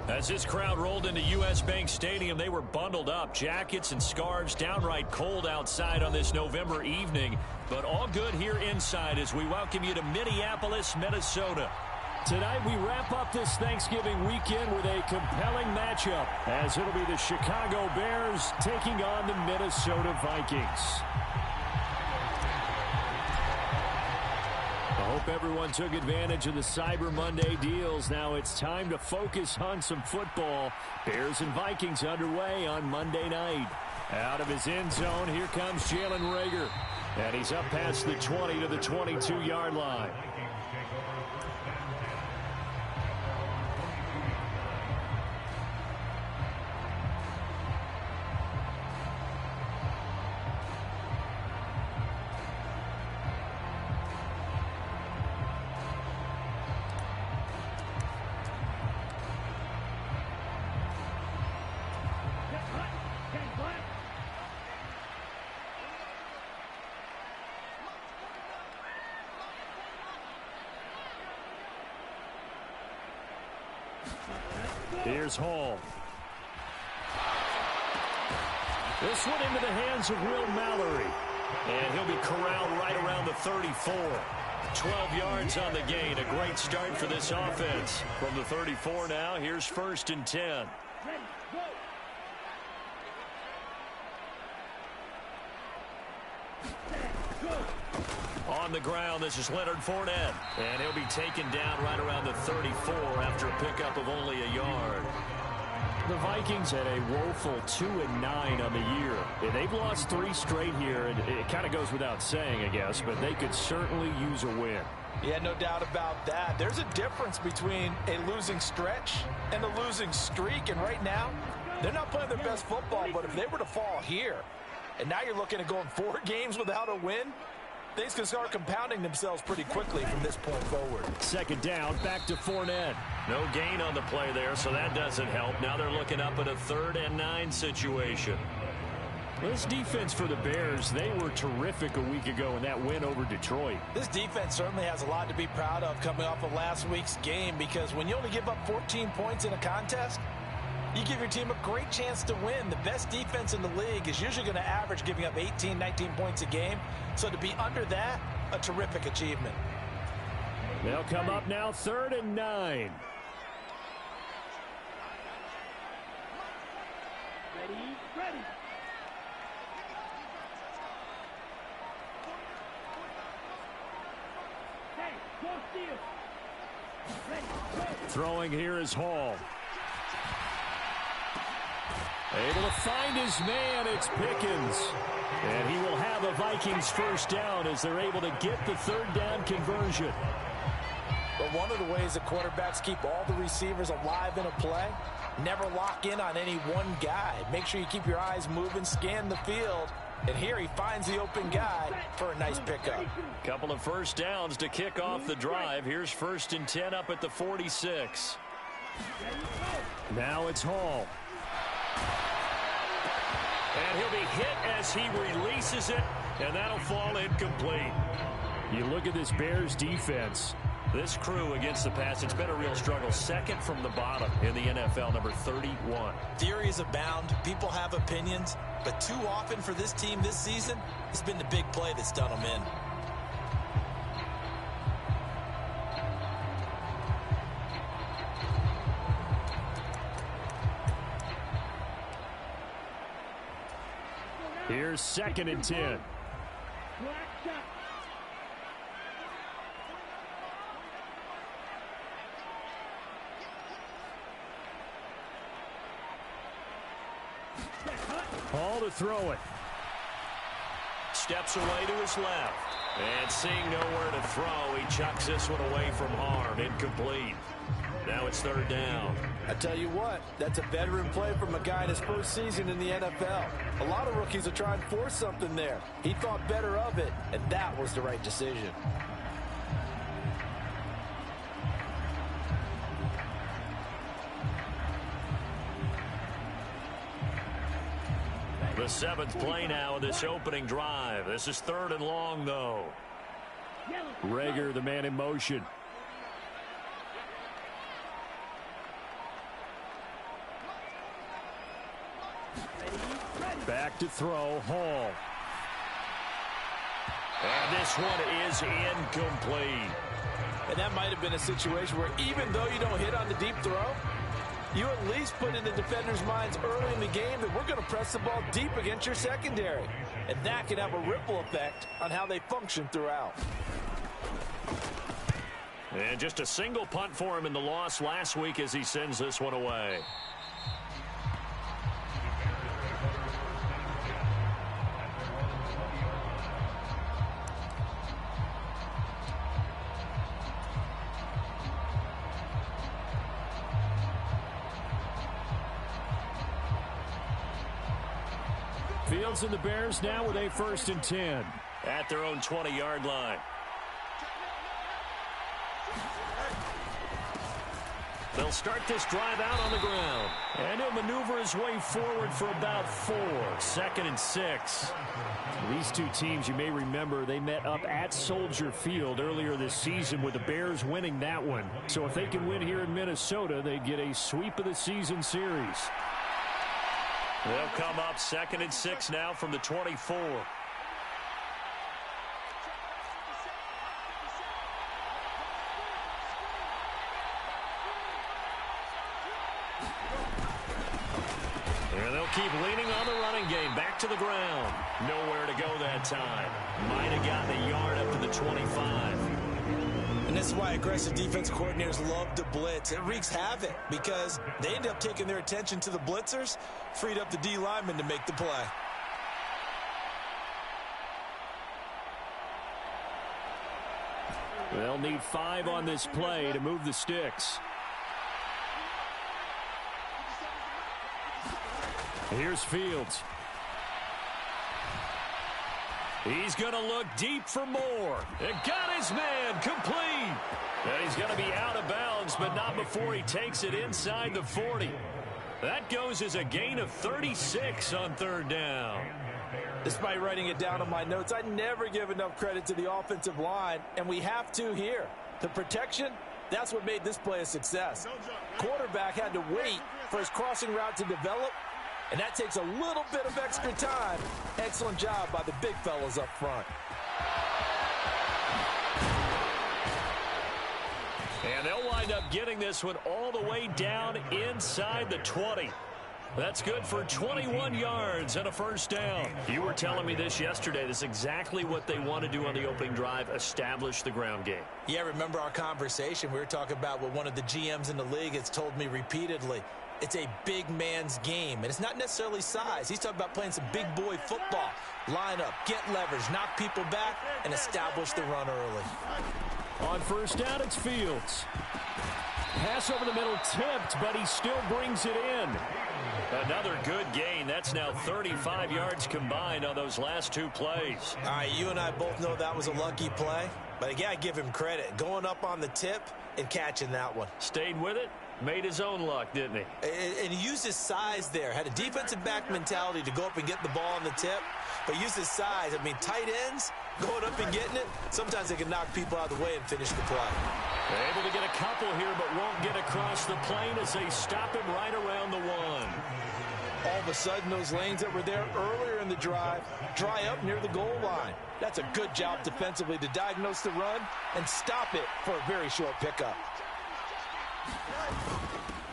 As this crowd rolled into U.S. Bank Stadium, they were bundled up, jackets and scarves, downright cold outside on this November evening. But all good here inside as we welcome you to Minneapolis, Minnesota. Tonight we wrap up this Thanksgiving weekend with a compelling matchup, as it'll be the Chicago Bears taking on the Minnesota Vikings. I hope everyone took advantage of the Cyber Monday deals. Now it's time to focus on some football. Bears and Vikings underway on Monday night. Out of his end zone, here comes Jalen Reagor. And he's up past the 20 to the 22-yard line. Here's Hall. This one into the hands of Will Mallory. And he'll be corralled right around the 34. 12 yards on the gain. A great start for this offense. From the 34 now, here's 1st and 10. On the ground, this is Leonard Fournette. And he'll be taken down right around the 34 after a pickup of only a yard. The Vikings had a woeful 2-9 on the year. They've lost 3 straight here, and it kind of goes without saying, I guess, but they could certainly use a win. Yeah, no doubt about that. There's a difference between a losing stretch and a losing streak, and right now, they're not playing their best football, but if they were to fall here, and now you're looking at going 4 games without a win, things can start compounding themselves pretty quickly from this point forward. 2nd down, back to Fournette. No gain on the play there, so that doesn't help. Now they're looking up at a 3rd and 9 situation. This defense for the Bears, they were terrific a week ago in that win over Detroit. This defense certainly has a lot to be proud of coming off of last week's game, because when you only give up 14 points in a contest, you give your team a great chance to win. The best defense in the league is usually going to average giving up 18, 19 points a game. So to be under that, a terrific achievement. They'll come up now 3rd and 9. Ready. Hey, go steal. Ready, go. Throwing here is Hall. Able to find his man, it's Pickens. And he will have a Vikings 1st down as they're able to get the 3rd down conversion. But one of the ways that quarterbacks keep all the receivers alive in a play, never lock in on any one guy. Make sure you keep your eyes moving, scan the field. And here he finds the open guy for a nice pickup. Couple of 1st downs to kick off the drive. Here's 1st and 10 up at the 46. Now it's Hall. And he'll be hit as he releases it, and that'll fall incomplete. You look at this Bears defense. This crew against the pass, it's been a real struggle. 2nd from the bottom in the NFL, number 31. Theories abound. People have opinions. But too often for this team this season, it's been the big play that's done them in. Here's 2nd and 10. Hall to throw it. Steps away to his left. And seeing nowhere to throw, he chucks this one away from harm. Incomplete. Now it's 3rd down. I tell you what, that's a veteran play from a guy in his 1st season in the NFL. A lot of rookies are trying to force something there. He thought better of it, and that was the right decision. The 7th play now of this opening drive. This is 3rd and long, though. Reagor, the man in motion. back to throw, Hall. And this one is incomplete. And that might have been a situation where even though you don't hit on the deep throw, you at least put in the defenders' minds early in the game that we're going to press the ball deep against your secondary. And that can have a ripple effect on how they function throughout. And just a single punt for him in the loss last week as he sends this one away. Fields and the Bears now with a 1st and 10 at their own 20-yard line. They'll start this drive out on the ground. And he'll maneuver his way forward for about 4. 2nd and 6. These two teams, you may remember, they met up at Soldier Field earlier this season with the Bears winning that one. So if they can win here in Minnesota, they get a sweep of the season series. They'll come up 2nd and 6 now from the 24. And they'll keep leaning on the running game. Back to the ground. Nowhere to go that time. Might have gotten a yard up to the 25. And this is why aggressive defense coordinators love to blitz. It wreaks havoc because they end up taking their attention to the blitzers, freed up the D lineman to make the play. They'll need 5 on this play to move the sticks. Here's Fields. He's going to look deep for more. And got his man complete. And he's going to be out of bounds, but not before he takes it inside the 40. That goes as a gain of 36 on 3rd down. Despite writing it down on my notes, I never give enough credit to the offensive line, and we have to here. The protection, that's what made this play a success. Quarterback had to wait for his crossing route to develop, and that takes a little bit of extra time. Excellent job by the big fellas up front. And they'll wind up getting this one all the way down inside the 20. That's good for 21 yards and a 1st down. You were telling me this yesterday. This is exactly what they want to do on the opening drive, establish the ground game. Yeah, remember our conversation? We were talking about what one of the GMs in the league has told me repeatedly. It's a big man's game, and it's not necessarily size. He's talking about playing some big boy football. Line up, get leverage, knock people back, and establish the run early. On 1st down, it's Fields. Pass over the middle tipped, but he still brings it in. Another good gain. That's now 35 yards combined on those last 2 plays. All right, you and I both know that was a lucky play, but again, I give him credit. Going up on the tip and catching that one. Stayed with it. Made his own luck, didn't he? And he used his size there. Had a defensive back mentality to go up and get the ball on the tip, but used his size. I mean, tight ends going up and getting it, sometimes they can knock people out of the way and finish the play. They're able to get a couple here, but won't get across the plane as they stop him right around the 1. All of a sudden, those lanes that were there earlier in the drive dry up near the goal line. That's a good job defensively to diagnose the run and stop it for a very short pickup.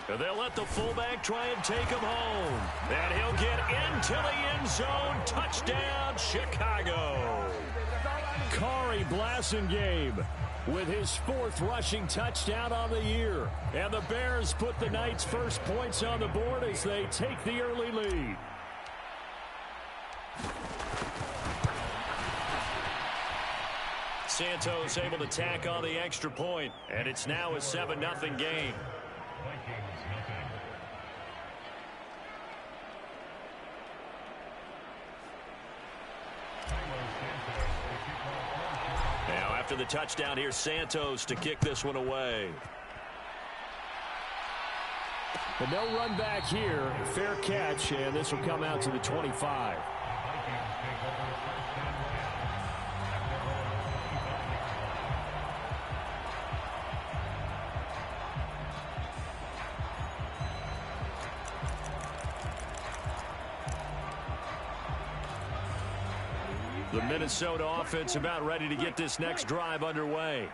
They'll let the fullback try and take him home. And he'll get into the end zone. Touchdown, Chicago. Kari Blasingame with his 4th rushing touchdown on the year. And the Bears put the Knights' first points on the board as they take the early lead. Santos able to tack on the extra point, and it's now a 7-0 game. Now after the touchdown, here's Santos to kick this one away. But no run back here. Fair catch, and this will come out to the 25. The Minnesota offense about ready to get this next drive underway.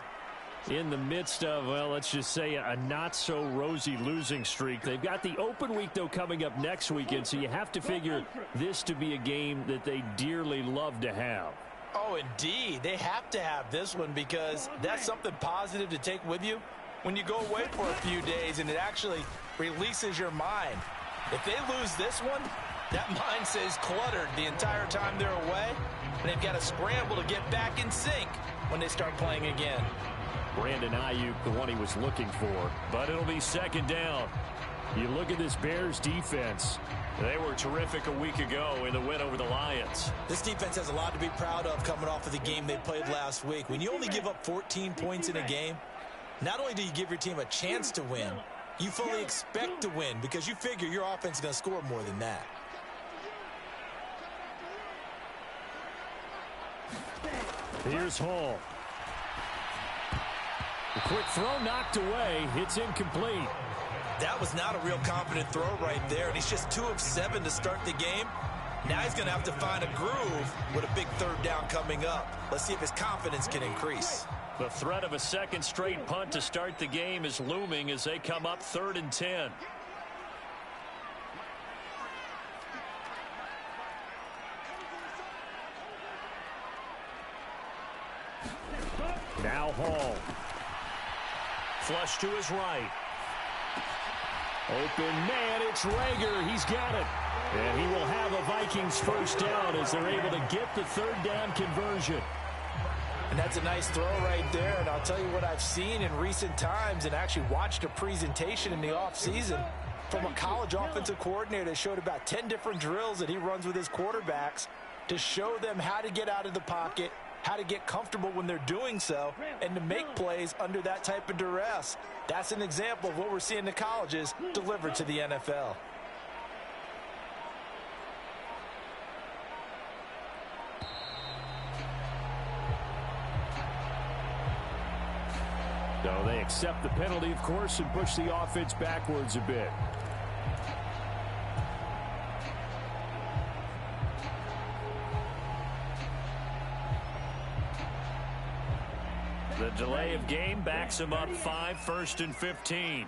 In the midst of, well, let's just say a not-so-rosy losing streak. They've got the open week, though, coming up next weekend, so you have to figure this to be a game that they dearly love to have. Oh, indeed. They have to have this one because that's something positive to take with you when you go away for a few days, and it actually releases your mind. If they lose this one, that mind stays cluttered the entire time they're away, and they've got to scramble to get back in sync when they start playing again. Brandon Ayuk, the one he was looking for, but it'll be second down. You look at this Bears defense. They were terrific a week ago in the win over the Lions. This defense has a lot to be proud of coming off of the game they played last week. When you only give up 14 points in a game, not only do you give your team a chance to win, you fully expect to win because you figure your offense is going to score more than that. Here's Hall. The quick throw knocked away. It's incomplete. That was not a real confident throw right there, and he's just 2 of 7 to start the game. Now he's going to have to find a groove with a big third down coming up. Let's see if his confidence can increase. The threat of a second straight punt to start the game is looming as they come up 3rd and 10. Now Hall. Flush to his right. Open man, it's Rager. He's got it. And he will have a Vikings first down as they're able to get the third down conversion. And that's a nice throw right there. And I'll tell you what I've seen in recent times and actually watched a presentation in the offseason from a college offensive coordinator that showed about 10 different drills that he runs with his quarterbacks to show them how to get out of the pocket, how to get comfortable when they're doing so, and to make plays under that type of duress. That's an example of what we're seeing in the colleges delivered to the NFL. So they accept the penalty, of course, and push the offense backwards a bit. The delay of game backs him up 5, 1st and 15.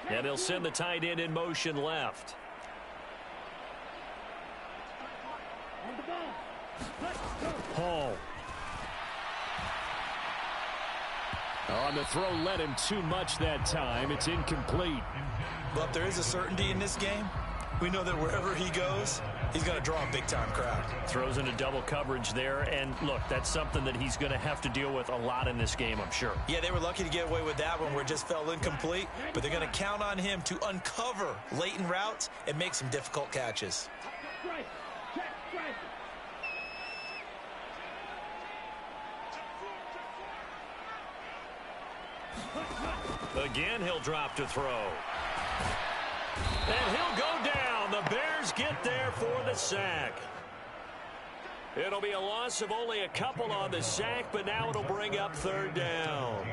And he'll send the tight end in motion left. Hall. On the throw, led him too much that time. It's incomplete. But there is a certainty in this game. We know that wherever he goes, he's going to draw a big-time crowd. Throws into double coverage there. And, look, that's something that he's going to have to deal with a lot in this game, I'm sure. Yeah, they were lucky to get away with that one where it just fell incomplete. But they're going to count on him to uncover latent routes and make some difficult catches. Again, he'll drop to throw. And he'll go down. The Bears get there for the sack. It'll be a loss of only a couple on the sack, but now it'll bring up 3rd down.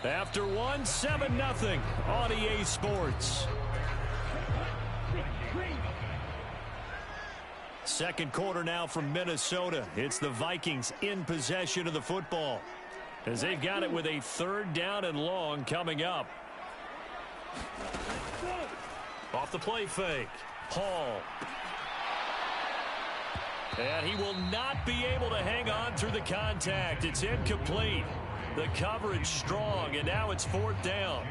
After one, 7-0 on EA Sports. Second quarter now from Minnesota. It's the Vikings in possession of the football as they've got it with a 3rd down and long coming up. Off the play fake. Hall. And he will not be able to hang on through the contact. It's incomplete. The coverage strong, and now it's 4th down.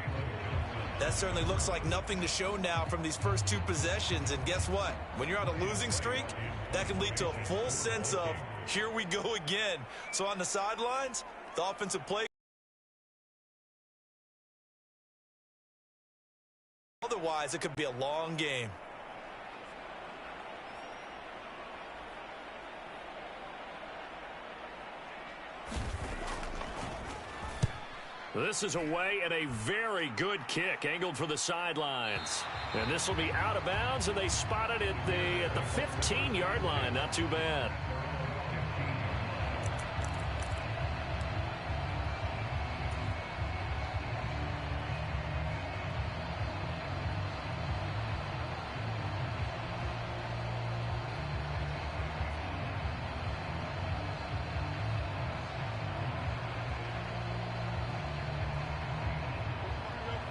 That certainly looks like nothing to show now from these first 2 possessions. And guess what? When you're on a losing streak, that can lead to a full sense of, here we go again. So on the sidelines, the offensive play. Otherwise, it could be a long game. This is away and a very good kick angled for the sidelines. And this will be out of bounds, and they spot it at the 15-yard line. Not too bad.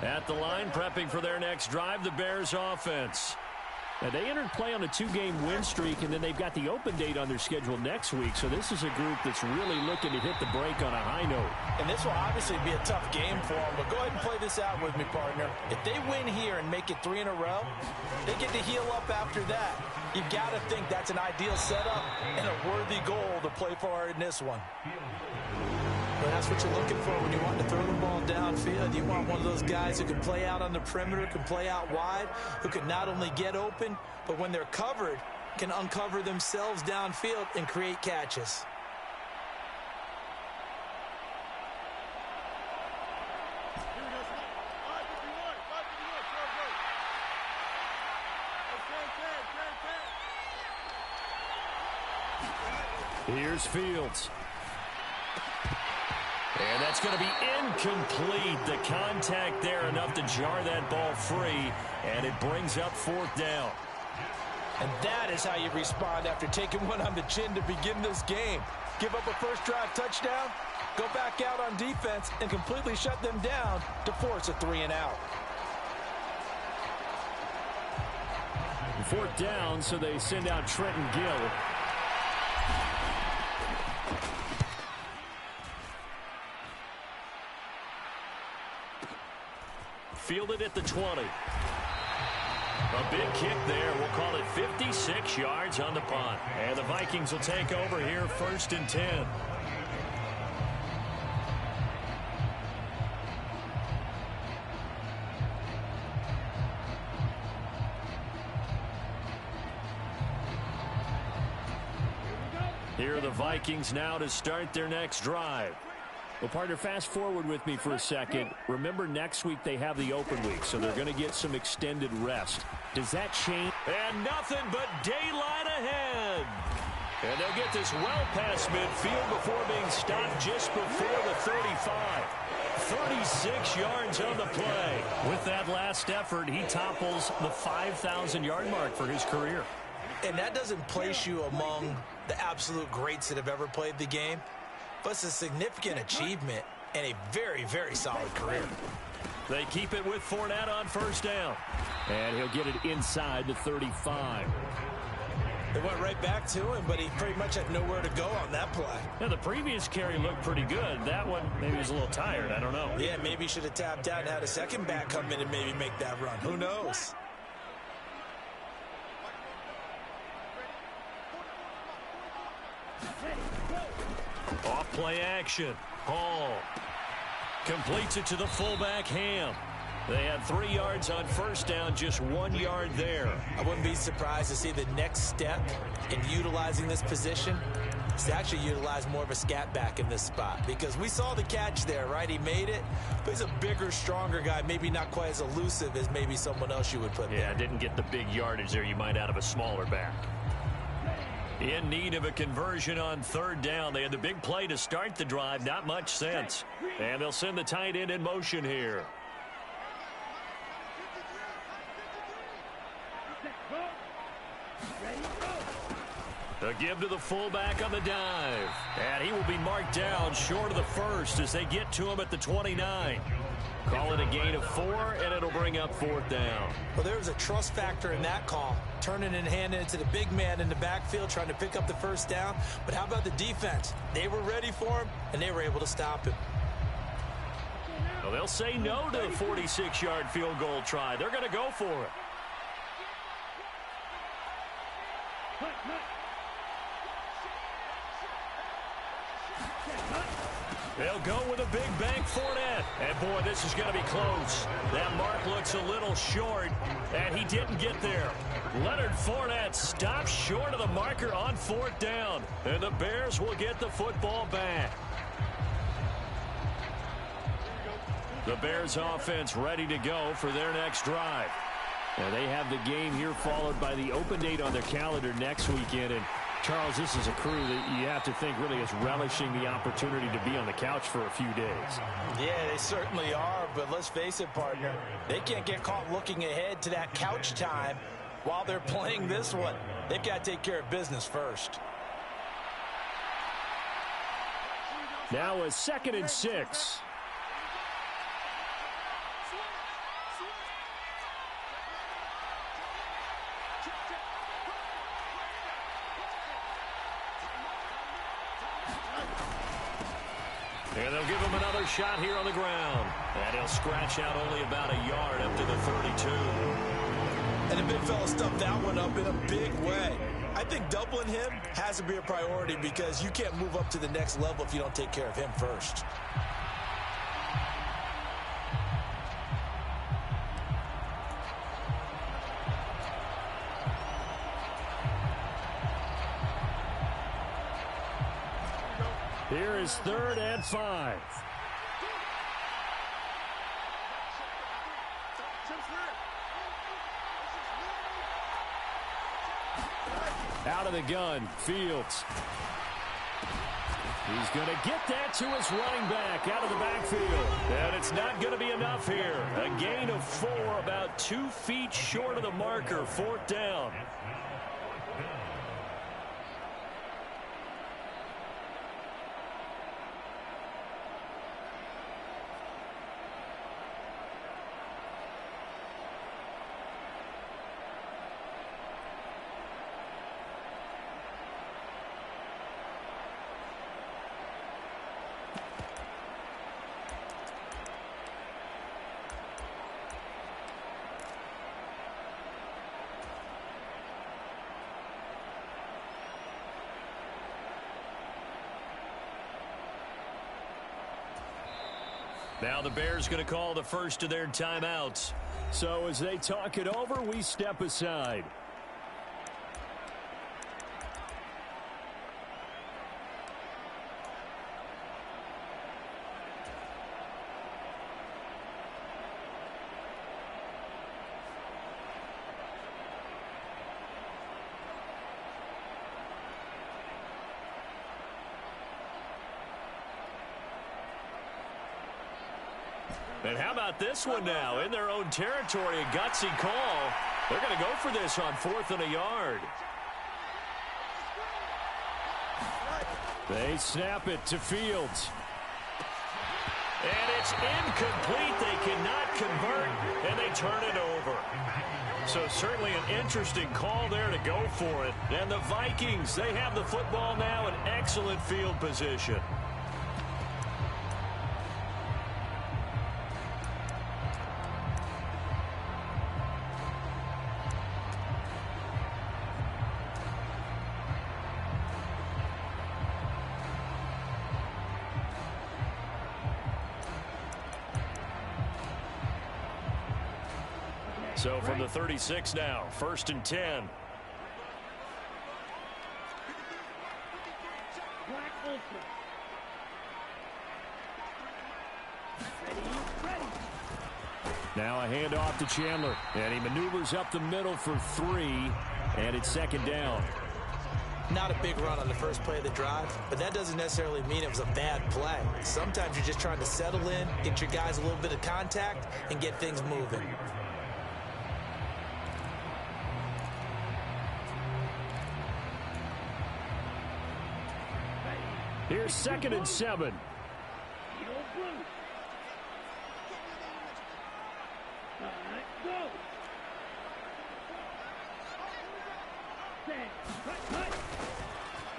At the line, prepping for their next drive, the Bears offense. Now, they entered play on a 2-game win streak, and then they've got the open date on their schedule next week. So this is a group that's really looking to hit the break on a high note. And this will obviously be a tough game for them, but go ahead and play this out with me, partner. If they win here and make it 3 in a row, they get to heal up after that. You got to think that's an ideal setup and a worthy goal to play for in this one. But that's what you're looking for when you want to throw the ball downfield. You want one of those guys who can play out on the perimeter, can play out wide, who can not only get open, but when they're covered, can uncover themselves downfield and create catches. Here's Fields. And that's going to be incomplete. The contact there enough to jar that ball free, and it brings up 4th down. And that is how you respond after taking one on the chin to begin this game. Give up a first drive touchdown, go back out on defense, and completely shut them down to force a 3-and-out. 4th down, so they send out Trenton Gill. Fielded at the 20. A big kick there. We'll call it 56 yards on the punt. And the Vikings will take over here 1st and 10. Here are the Vikings now to start their next drive. Well, partner, fast forward with me for a second. Remember, next week they have the open week, so they're going to get some extended rest. Does that change? And nothing but daylight ahead. And they'll get this well past midfield before being stopped just before the 35. 36 yards on the play. With that last effort, he topples the 5,000-yard mark for his career. And that doesn't place you among the absolute greats that have ever played the game. But it's a significant achievement and a very, very solid career. They keep it with Fournette on 1st down. And he'll get it inside the 35. They went right back to him, but he pretty much had nowhere to go on that play. Now, the previous carry looked pretty good. That one, maybe he was a little tired. I don't know. Yeah, maybe he should have tapped out and had a second back come in and maybe make that run. Who knows? Off play action. Hall completes it to the fullback, Ham. They had 3 yards on 1st down, just 1 yard there. I wouldn't be surprised to see the next step in utilizing this position is to actually utilize more of a scat back in this spot, because we saw the catch there, right? He made it, but he's a bigger, stronger guy, maybe not quite as elusive as maybe someone else you would put there. Yeah, didn't get the big yardage there you might out of a smaller back. In need of a conversion on 3rd down. They had the big play to start the drive. Not much sense. And they'll send the tight end in motion here. A give to the fullback on the dive. And he will be marked down short of the 1st as they get to him at the 29. Call it a gain of 4, and it'll bring up 4th down. Well, there was a trust factor in that call. Turning and handing it to the big man in the backfield, trying to pick up the 1st down. But how about the defense? They were ready for him, and they were able to stop him. Well, they'll say no to the 46-yard field goal try. They're going to go for it. They'll go with a big bank Fournette. And, boy, this is going to be close. That mark looks a little short, and he didn't get there. Leonard Fournette stops short of the marker on 4th down. And the Bears will get the football back. The Bears offense ready to go for their next drive. Now they have the game here followed by the open date on their calendar next weekend. And Charles, this is a crew that you have to think really is relishing the opportunity to be on the couch for a few days. Yeah, they certainly are, but let's face it, partner. They can't get caught looking ahead to that couch time while they're playing this one. They've got to take care of business first. Now a 2nd and 6. And they'll give him another shot here on the ground. And he'll scratch out only about a yard up to the 32. And the big fella stuffed that one up in a big way. I think doubling him has to be a priority because you can't move up to the next level if you don't take care of him first. Here is 3rd and 5. Out of the gun, Fields. He's going to get that to his running back out of the backfield. And it's not going to be enough here. A gain of 4, about 2 feet short of the marker, 4th down. Now the Bears going to call the first of their timeouts. So as they talk it over, we step aside. And how about this one now? In their own territory, a gutsy call. They're going to go for this on 4th and a yard. They snap it to Fields. And it's incomplete. They cannot convert, and they turn it over. So certainly an interesting call there to go for it. And the Vikings, they have the football now in excellent field position. So from the 36 now, 1st and 10. Now a handoff to Chandler, and he maneuvers up the middle for 3, and it's 2nd down. Not a big run on the first play of the drive, but that doesn't necessarily mean it was a bad play. Sometimes you're just trying to settle in, get your guys a little bit of contact, and get things moving. Here's 2nd and 7.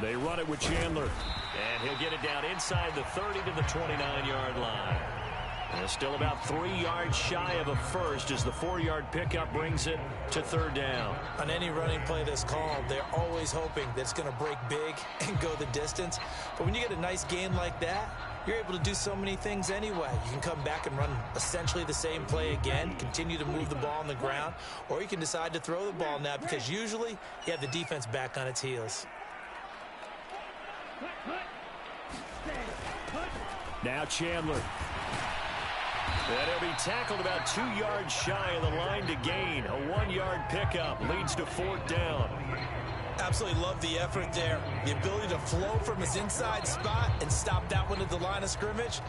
They run it with Chandler. And he'll get it down inside the 30 to the 29-yard line. And still about 3 yards shy of a first as the 4-yard pickup brings it to 3rd down. On any running play that's called, they're always hoping that it's going to break big and go the distance. But when you get a nice gain like that, you're able to do so many things anyway. You can come back and run essentially the same play again, continue to move the ball on the ground, or you can decide to throw the ball now because usually you have the defense back on its heels. Now Chandler. And he'll be tackled about 2 yards shy of the line to gain. A 1-yard pickup leads to 4th down. Absolutely love the effort there. The ability to flow from his inside spot and stop that one at the line of scrimmage.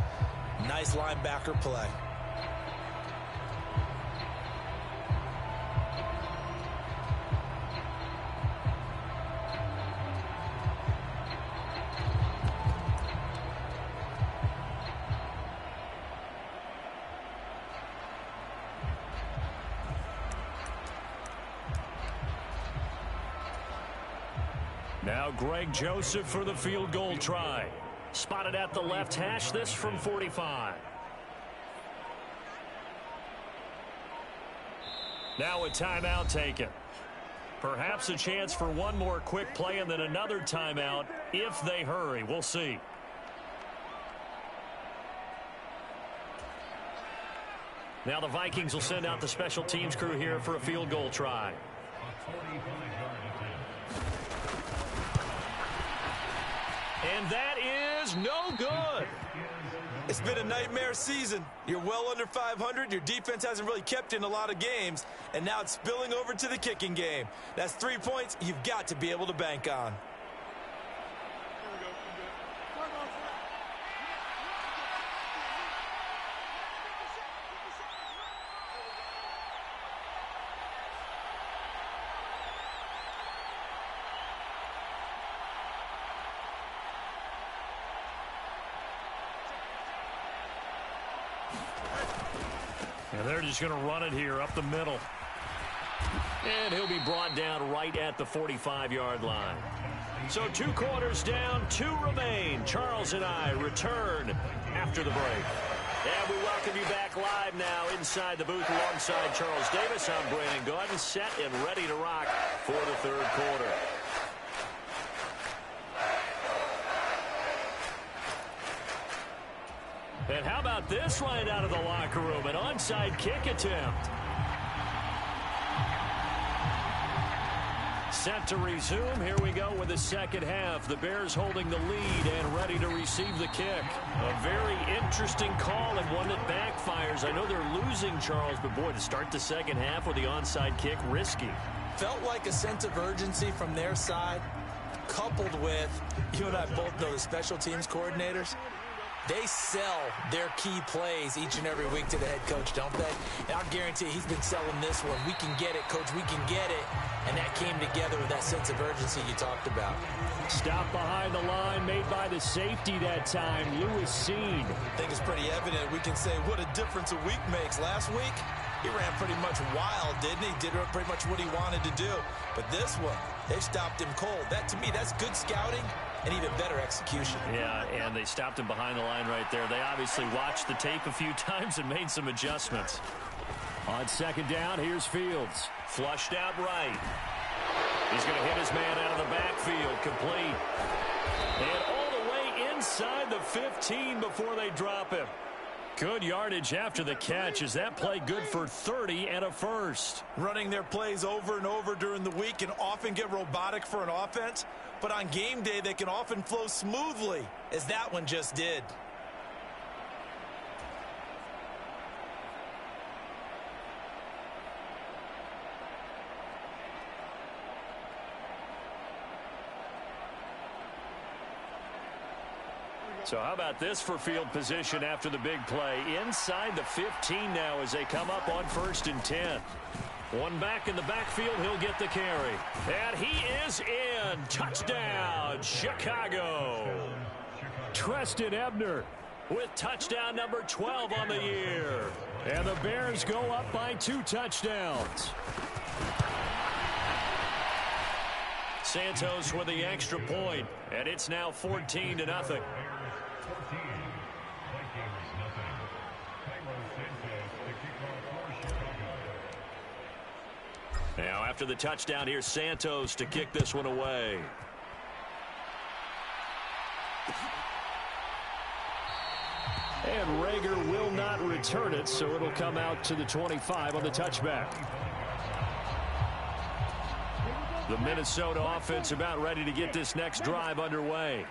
Nice linebacker play. Now Greg Joseph for the field goal try. Spotted at the left hash, this from 45. Now a timeout taken. Perhaps a chance for one more quick play and then another timeout if they hurry. We'll see. Now the Vikings will send out the special teams crew here for a field goal try. And that is no good. It's been a nightmare season. You're well under 500. Your defense hasn't really kept in a lot of games. And now it's spilling over to the kicking game. That's 3 points you've got to be able to bank on. And they're just going to run it here up the middle. And he'll be brought down right at the 45-yard line. So 2 quarters down, 2 remain. Charles and I return after the break. And we welcome you back live now inside the booth alongside Charles Davis. I'm Brandon Gaudin, set and ready to rock for the third quarter. And how about this right out of the locker room? An onside kick attempt. Set to resume. Here we go with the second half. The Bears holding the lead and ready to receive the kick. A very interesting call and one that backfires. I know they're losing, Charles, but boy, to start the second half with the onside kick, risky. Felt like a sense of urgency from their side, coupled with, you and I both know the special teams coordinators. They sell their key plays each and every week to the head coach, don't they? And I'll guarantee he's been selling this one. We can get it, coach, we can get it. And that came together with that sense of urgency you talked about. Stop behind the line made by the safety that time, Lewis Cine. I think it's pretty evident. We can say what a difference a week makes. Last week, he ran pretty much wild, didn't he? Did pretty much what he wanted to do. But this one, they stopped him cold. That, to me, that's good scouting and even better execution. Yeah, and they stopped him behind the line right there. They obviously watched the tape a few times and made some adjustments. On second down, here's Fields. Flushed out right. He's going to hit his man out of the backfield. Complete. And all the way inside the 15 before they drop him. Good yardage after the catch. Is that play good for 30 and a first? Running their plays over and over during the week can often get robotic for an offense, but on game day they can often flow smoothly, as that one just did. So how about this for field position after the big play? Inside the 15 now as they come up on 1st and 10. One back in the backfield, he'll get the carry. And he is in. Touchdown, Chicago. Treston Ebner with touchdown number 12 on the year. And the Bears go up by 2 touchdowns. Santos with the extra point, and it's now 14-0. Now after the touchdown, here's Santos to kick this one away. And Rager will not return it, so it'll come out to the 25 on the touchback. The Minnesota offense about ready to get this next drive underway.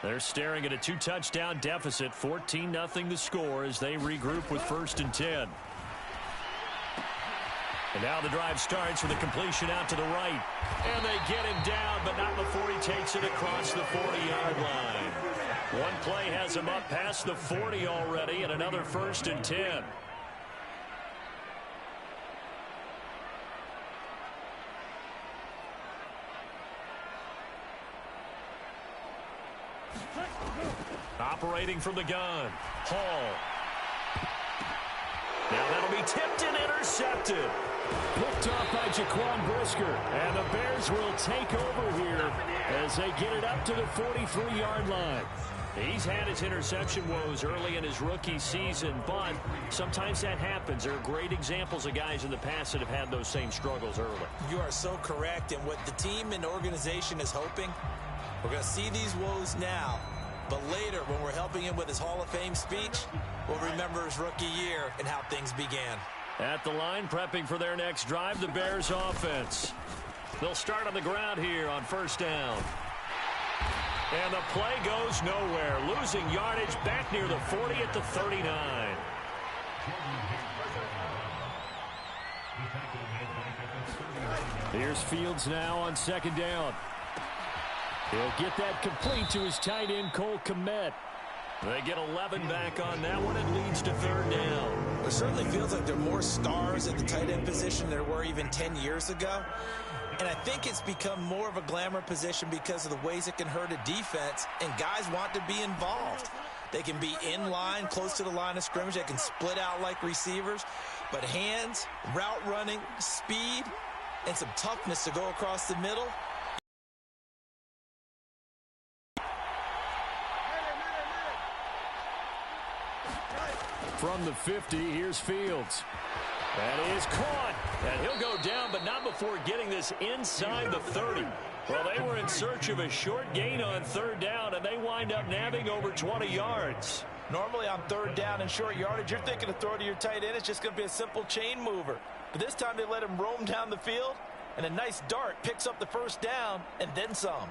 They're staring at a 2-touchdown deficit, 14-0 the score as they regroup with 1st and 10. And now the drive starts with a completion out to the right. And they get him down, but not before he takes it across the 40-yard line. One play has him up past the 40 already, and another 1st and 10. Operating from the gun, Hall. Now that'll be tipped and intercepted. Picked off by Jaquan Brisker. And the Bears will take over here as they get it up to the 43-yard line. He's had his interception woes early in his rookie season, but sometimes that happens. There are great examples of guys in the past that have had those same struggles early. You are so correct, and what the team and organization is hoping, we're going to see these woes now, but later when we're helping him with his Hall of Fame speech, we'll remember his rookie year and how things began. At the line, prepping for their next drive, the Bears offense. They'll start on the ground here on first down. And the play goes nowhere. Losing yardage back near the 40 at the 39. Here's Fields now on second down. He'll get that complete to his tight end, Cole Kmet. They get 11 back on that one. It leads to third down. It certainly feels like there are more stars at the tight end position than there were even 10 years ago. And I think it's become more of a glamour position because of the ways it can hurt a defense, and guys want to be involved. They can be in line, close to the line of scrimmage. They can split out like receivers. But hands, route running, speed, and some toughness to go across the middle. From the 50, here's Fields. That is caught. And he'll go down, but not before getting this inside the 30. Well, they were in search of a short gain on third down, and they wind up nabbing over 20 yards. Normally on third down and short yardage, you're thinking of throw to your tight end. It's just going to be a simple chain mover. But this time they let him roam down the field, and a nice dart picks up the first down and then some.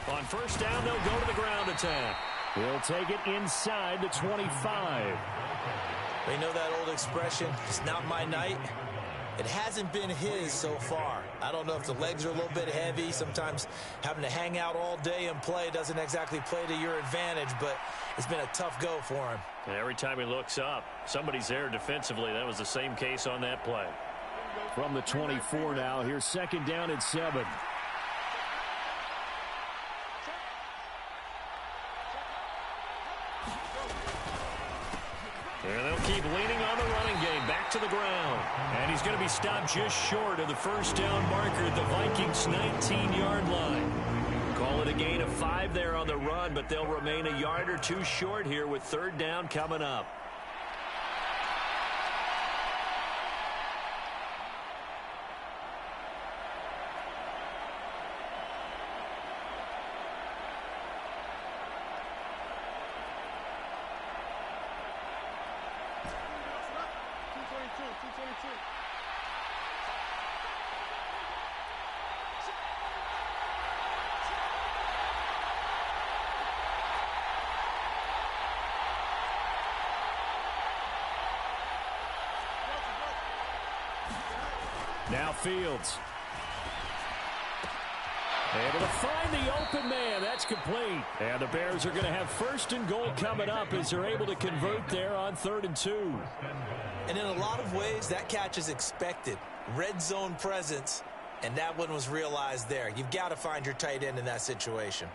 On first down, they'll go to the ground attack. He'll take it inside the 25. They know that old expression, it's not my night. It hasn't been his so far. I don't know if the legs are a little bit heavy. Sometimes having to hang out all day and play doesn't exactly play to your advantage, but it's been a tough go for him. And every time he looks up, somebody's there defensively. That was the same case on that play. From the 24 now, here's second down and 7. And they'll keep leaning on the running game. Back to the ground. And he's going to be stopped just short of the first down marker at the Vikings' 19-yard line. Call it a gain of 5 there on the run, but they'll remain a yard or two short here with third down coming up. Now Fields. Able to find the open man. That's complete. And the Bears are going to have first and goal coming up as they're able to convert there on 3rd and 2. And in a lot of ways, that catch is expected. Red zone presence, and that one was realized there. You've got to find your tight end in that situation.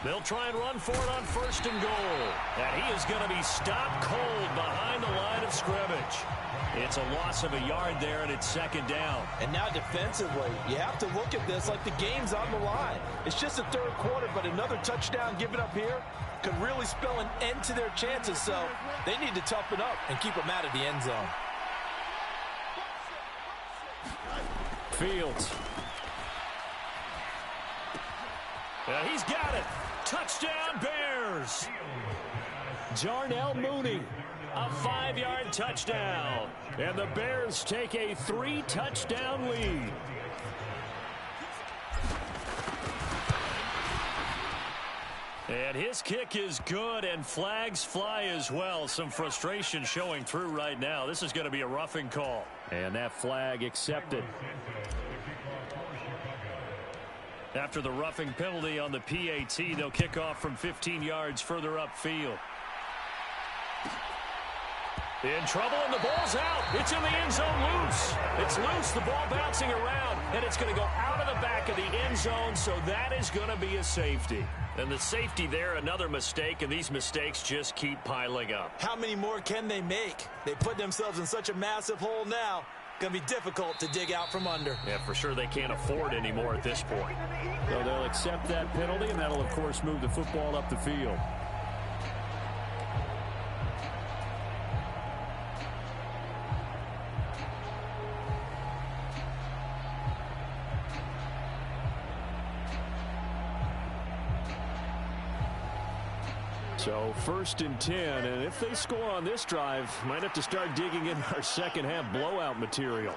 They'll try and run for it on 1st and goal. And he is going to be stopped cold behind the line of scrimmage. It's a loss of a yard there, and it's 2nd down. And now defensively, you have to look at this like the game's on the line. It's just the 3rd quarter, but another touchdown given up here could really spell an end to their chances. So they need to toughen up and keep them out of the end zone. Fields. And he's got it. Touchdown, Bears. Darnell Mooney A 5-yard touchdown. And the Bears take a 3-touchdown lead. And his kick is good, and flags fly as well. Some frustration showing through right now. This is going to be a roughing call. And that flag accepted. After the roughing penalty on the PAT, they'll kick off from 15 yards further upfield. In trouble, and the ball's out. It's in the end zone loose. It's loose, the ball bouncing around, and it's going to go out of the back of the end zone, so that is going to be a safety. And the safety there, another mistake, and these mistakes just keep piling up. How many more can they make? They put themselves in such a massive hole now. Going to be difficult to dig out from under. Yeah, for sure they can't afford anymore at this point. So they'll accept that penalty, and that'll, of course, move the football up the field. So 1st and 10, and if they score on this drive, might have to start digging in our second half blowout material.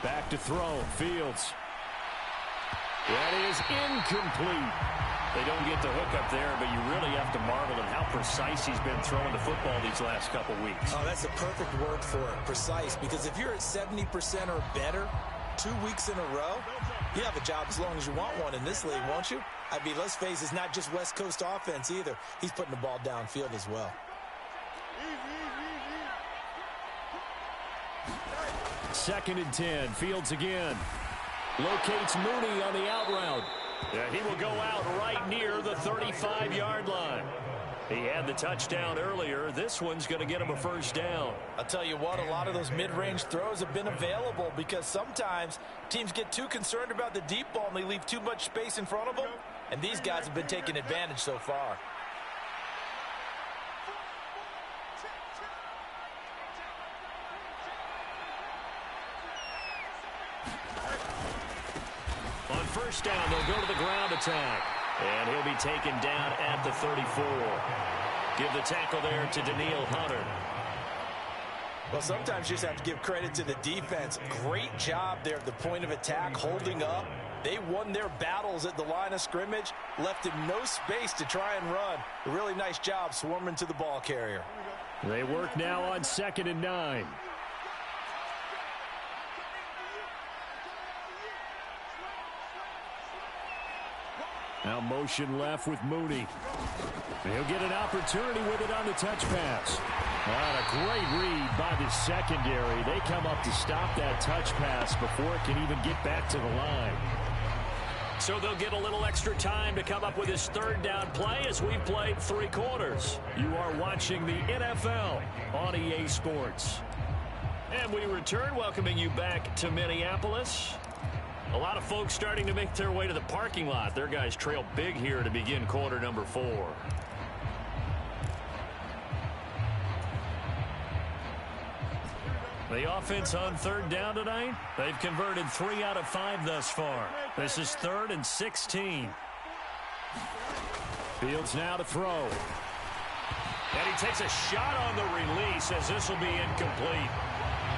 Back to throw, Fields. That is incomplete. They don't get the hook up there, but you really have to marvel at how precise he's been throwing the football these last couple weeks. Oh, that's a perfect word for it, precise, because if you're at 70% or better 2 weeks in a row, you have a job as long as you want one in this league, won't you? I mean, let's face it, it's not just West Coast offense either. He's putting the ball downfield as well. 2nd and 10, Fields again. Locates Mooney on the out route. Yeah, he will go out right near the 35-yard line. He had the touchdown earlier. This one's going to get him a first down. I'll tell you what, a lot of those mid-range throws have been available because sometimes teams get too concerned about the deep ball and they leave too much space in front of them. And these guys have been taking advantage so far. On first down, they'll go to the ground attack. And he'll be taken down at the 34. Give the tackle there to Danielle Hunter. Well, sometimes you just have to give credit to the defense. Great job there at the point of attack, holding up. They won their battles at the line of scrimmage, left him no space to try and run. A really nice job swarming to the ball carrier. They work now on 2nd and 9. Now motion left with Mooney. He'll get an opportunity with it on the touch pass. And a great read by the secondary. They come up to stop that touch pass before it can even get back to the line. So they'll get a little extra time to come up with his 3rd down play as we've played 3 quarters. You are watching the NFL on EA Sports. And we return, welcoming you back to Minneapolis. A lot of folks starting to make their way to the parking lot. Their guys trail big here to begin quarter number 4. The offense on 3rd down tonight, they've converted 3 out of 5 thus far. This is 3rd and 16. Fields now to throw. And he takes a shot on the release as this will be incomplete.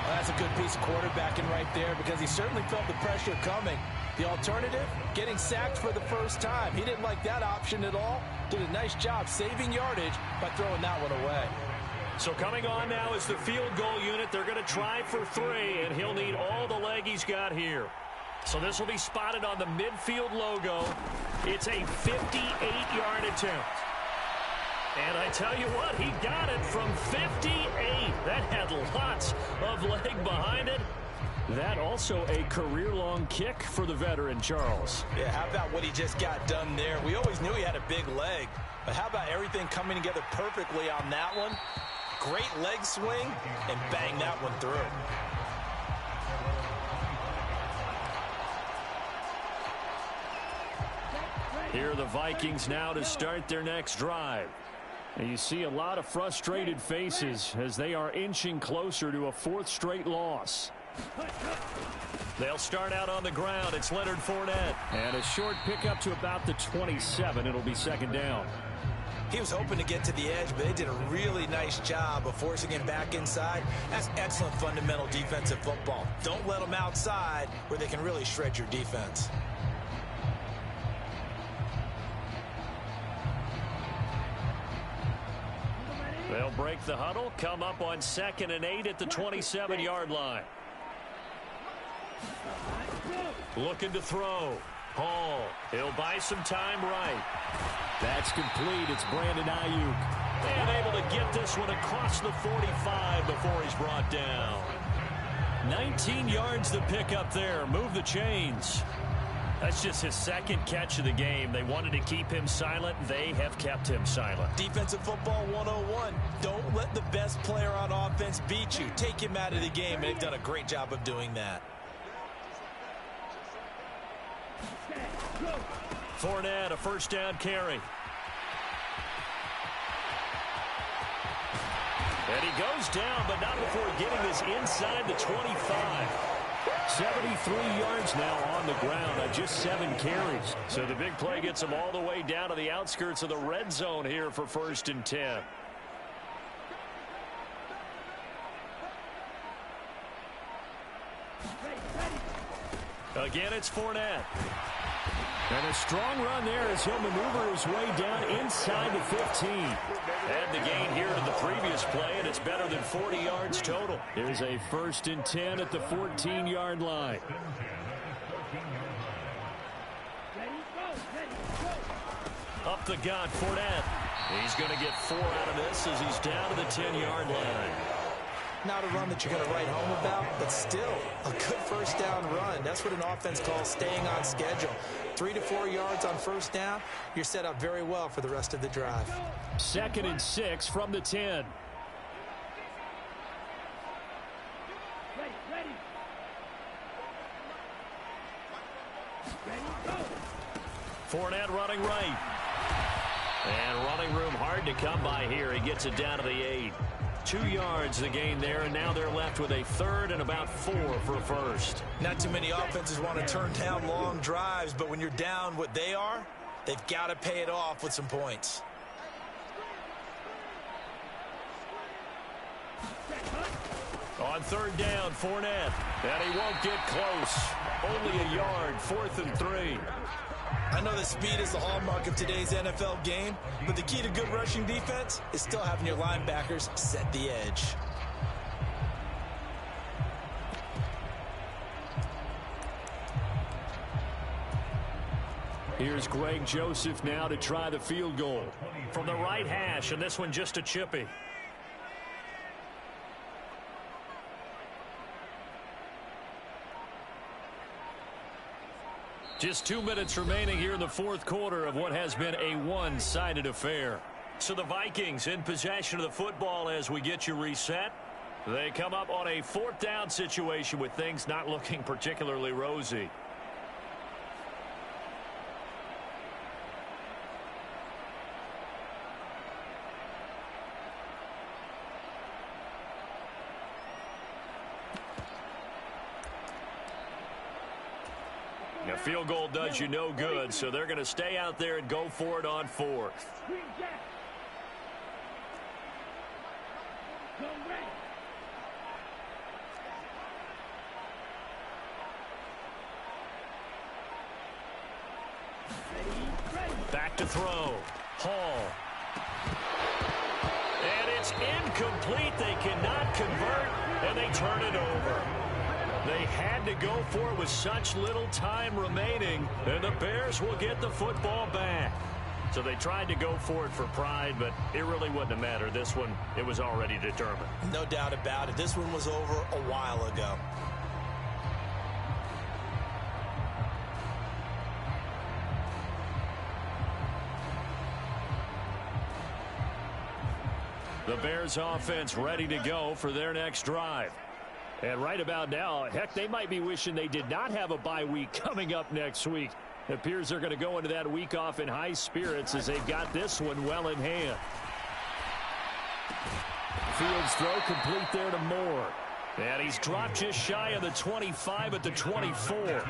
Well, that's a good piece of quarterbacking right there because he certainly felt the pressure coming. The alternative, getting sacked for the first time. He didn't like that option at all. Did a nice job saving yardage by throwing that one away. So coming on now is the field goal unit. They're going to try for 3, and he'll need all the leg he's got here. So this will be spotted on the midfield logo. It's a 58-yard attempt. And I tell you what, he got it from 58. That had lots of leg behind it. That also a career-long kick for the veteran, Charles. Yeah, how about what he just got done there? We always knew he had a big leg. But how about everything coming together perfectly on that one? Great leg swing, and bang that one through. Here are the Vikings now to start their next drive. And you see a lot of frustrated faces as they are inching closer to a 4th straight loss. They'll start out on the ground. It's Leonard Fournette. And a short pickup to about the 27. It'll be 2nd down. He was hoping to get to the edge, but they did a really nice job of forcing him back inside. That's excellent fundamental defensive football. Don't let them outside where they can really shred your defense. They'll break the huddle, come up on 2nd and 8 at the 27-yard line. Looking to throw. Hall. He'll buy some time right. That's complete. It's Brandon Ayuk. And able to get this one across the 45 before he's brought down. 19 yards to pick up there. Move the chains. That's just his 2nd catch of the game. They wanted to keep him silent. They have kept him silent. Defensive football 101. Don't let the best player on offense beat you. Take him out of the game, and they've done a great job of doing that. Fournette, a first down carry. And he goes down, but not before getting this inside the 25. 73 yards now on the ground on just 7 carries. So the big play gets him all the way down to the outskirts of the red zone here for 1st and 10. Again, it's Fournette. And a strong run there as he'll maneuver his way down inside the 15. Add the gain here to the previous play, and it's better than 40 yards total. Here's a 1st and 10 at the 14-yard line. Up the gut, Fournette. He's going to get 4 out of this as he's down to the 10-yard line. Not a run that you're going to write home about, but still a good first down run. That's what an offense calls staying on schedule. 3 to 4 yards on first down, you're set up very well for the rest of the drive. 2nd and 6 from the 10. Fournette running right. And running room hard to come by here. He gets it down to the 8. 2 yards the gain there, and now they're left with a 3rd and about 4 for a first. Not too many offenses want to turn down long drives, but when you're down what they are, they've got to pay it off with some points. On 3rd down, Fournette. And he won't get close. Only a yard, 4th and 3. I know that speed is the hallmark of today's NFL game, but the key to good rushing defense is still having your linebackers set the edge. Here's Greg Joseph now to try the field goal. From the right hash, and this one just a chippy. Just 2 minutes remaining here in the 4th quarter of what has been a one-sided affair. So the Vikings in possession of the football as we get you reset. They come up on a 4th down situation with things not looking particularly rosy. A field goal does you no good, so they're going to stay out there and go for it on 4th. Back to throw. Hall. And it's incomplete. They cannot convert, and they turn it over. They had to go for it with such little time remaining, and the Bears will get the football back. So they tried to go for it for pride, but it really wouldn't have mattered. This one, it was already determined. No doubt about it. This one was over a while ago. The Bears offense ready to go for their next drive. And right about now, heck, they might be wishing they did not have a bye week coming up next week. It appears they're going to go into that week off in high spirits as they've got this one well in hand. Fields throw complete there to Moore. And he's dropped just shy of the 25 at the 24.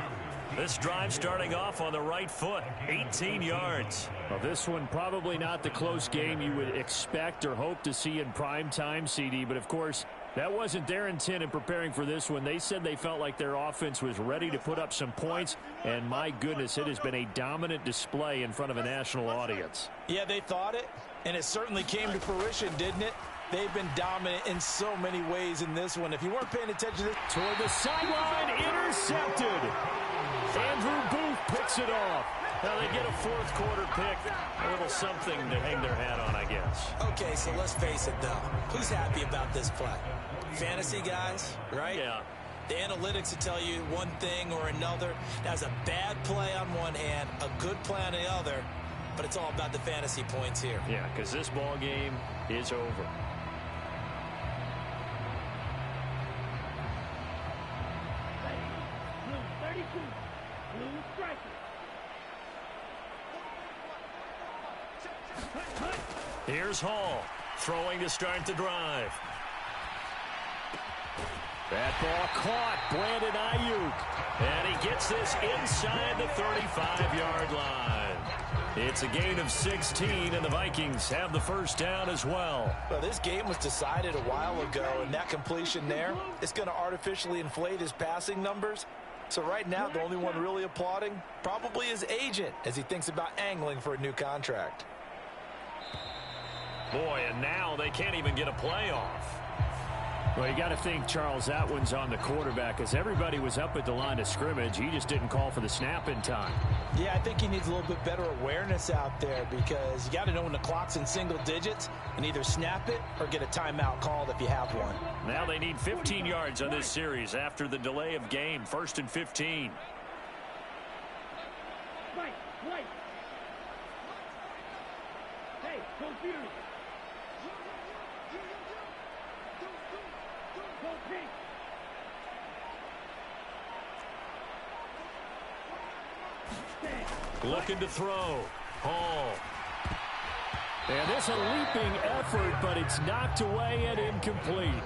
This drive starting off on the right foot, 18 yards. Well, this one probably not the close game you would expect or hope to see in prime time, CD, but of course, that wasn't their intent in preparing for this one. They said they felt like their offense was ready to put up some points, and my goodness, it has been a dominant display in front of a national audience. Yeah, they thought it, and it certainly came to fruition, didn't it? They've been dominant in so many ways in this one. If you weren't paying attention to this... Toward the sideline, intercepted. Andrew Booth picks it off. Now they get a fourth quarter pick. A little something to hang their hat on, I guess. Okay, so let's face it, though. Who's happy about this play? Fantasy guys, right? Yeah. The analytics will tell you one thing or another. That's a bad play on one hand, a good play on the other, but it's all about the fantasy points here. Yeah, because this ball game is over. Blue 32. Blue striker. Here's Hall, throwing to start the drive. That ball caught. Brandon Ayuk. And he gets this inside the 35-yard line. It's a gain of 16, and the Vikings have the first down as well. Well, this game was decided a while ago, and that completion there is going to artificially inflate his passing numbers. So right now, the only one really applauding probably his agent as he thinks about angling for a new contract. Boy, and now they can't even get a playoff. Well, you got to think, Charles, that one's on the quarterback as everybody was up at the line of scrimmage. He just didn't call for the snap in time. Yeah, I think he needs a little bit better awareness out there because you got to know when the clock's in single digits and either snap it or get a timeout called if you have one. Now they need 15 yards on this series after the delay of game. 1st and 15. Right. Hey, go Fury. Go Pink. Looking to throw. Hall. And this a leaping effort, but it's knocked away and incomplete.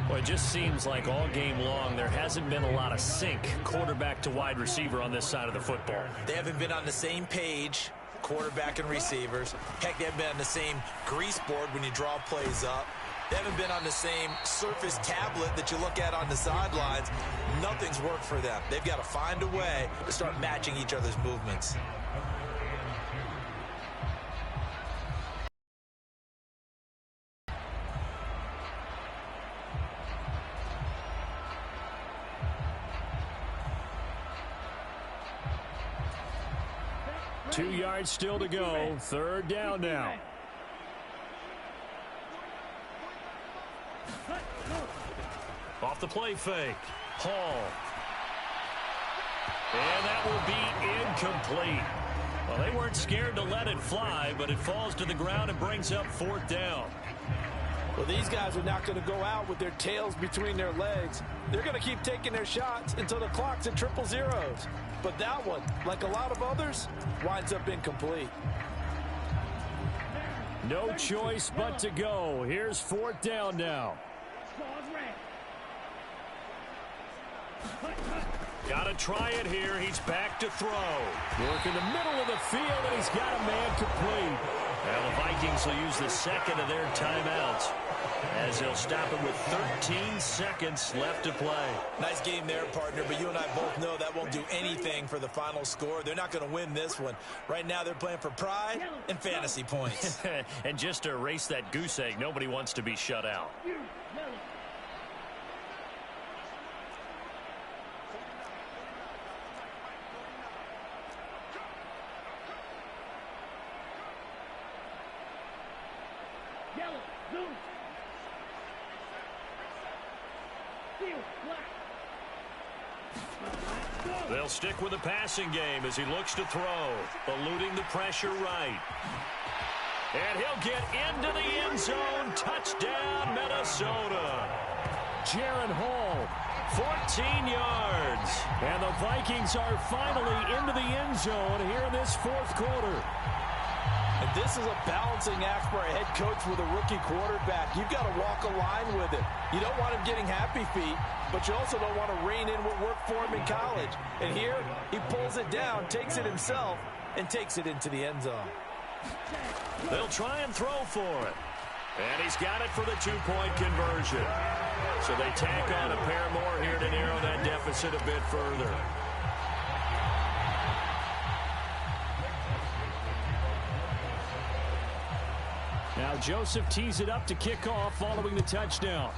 Well, it just seems like all game long there hasn't been a lot of sync quarterback to wide receiver on this side of the football. They haven't been on the same page, quarterback and receivers. Heck, they haven't been on the same grease board when you draw plays up. They haven't been on the same Surface tablet that you look at on the sidelines. Nothing's worked for them. They've got to find a way to start matching each other's movements. Two yards still to go. Third down now. Off the play fake. Hall. And that will be incomplete. Well, they weren't scared to let it fly, but it falls to the ground and brings up 4th down. Well, these guys are not going to go out with their tails between their legs. They're going to keep taking their shots until the clock's at 000. But that one, like a lot of others, winds up incomplete. No choice but to go. Here's 4th down now. Got to try it here. He's back to throw. Work in the middle of the field, and he's got a man complete. Well, the Vikings will use the second of their timeouts as they'll stop it with 13 seconds left to play. Nice game there, partner, but you and I both know that won't do anything for the final score. They're not going to win this one. Right now, they're playing for pride and fantasy points. And just to erase that goose egg, nobody wants to be shut out. They'll stick with the passing game as he looks to throw, eluding the pressure right. And he'll get into the end zone. Touchdown, Minnesota. Jaren Hall, 14 yards. And the Vikings are finally into the end zone here in this 4th quarter. And this is a balancing act for a head coach with a rookie quarterback. You've got to walk a line with it. You don't want him getting happy feet, but you also don't want to rein in what worked for him in college. And here, he pulls it down, takes it himself, and takes it into the end zone. They'll try and throw for it. And he's got it for the two-point conversion. So they tack on a pair more here to narrow that deficit a bit further. Now Joseph tees it up to kick off following the touchdown.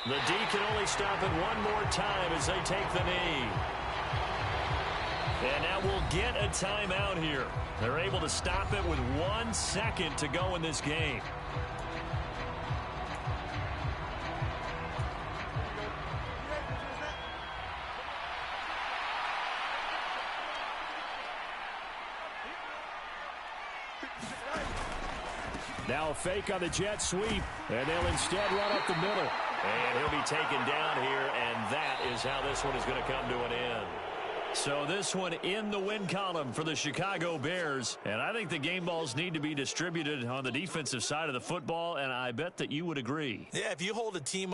The D can only stop it one more time as they take the knee. And now we'll get a timeout here. They're able to stop it with 1 second to go in this game. Now a fake on the jet sweep, and they'll instead run up the middle. And he'll be taken down here, and that is how this one is going to come to an end. So this one in the win column for the Chicago Bears. And I think the game balls need to be distributed on the defensive side of the football, and I bet that you would agree. Yeah, if you hold a team under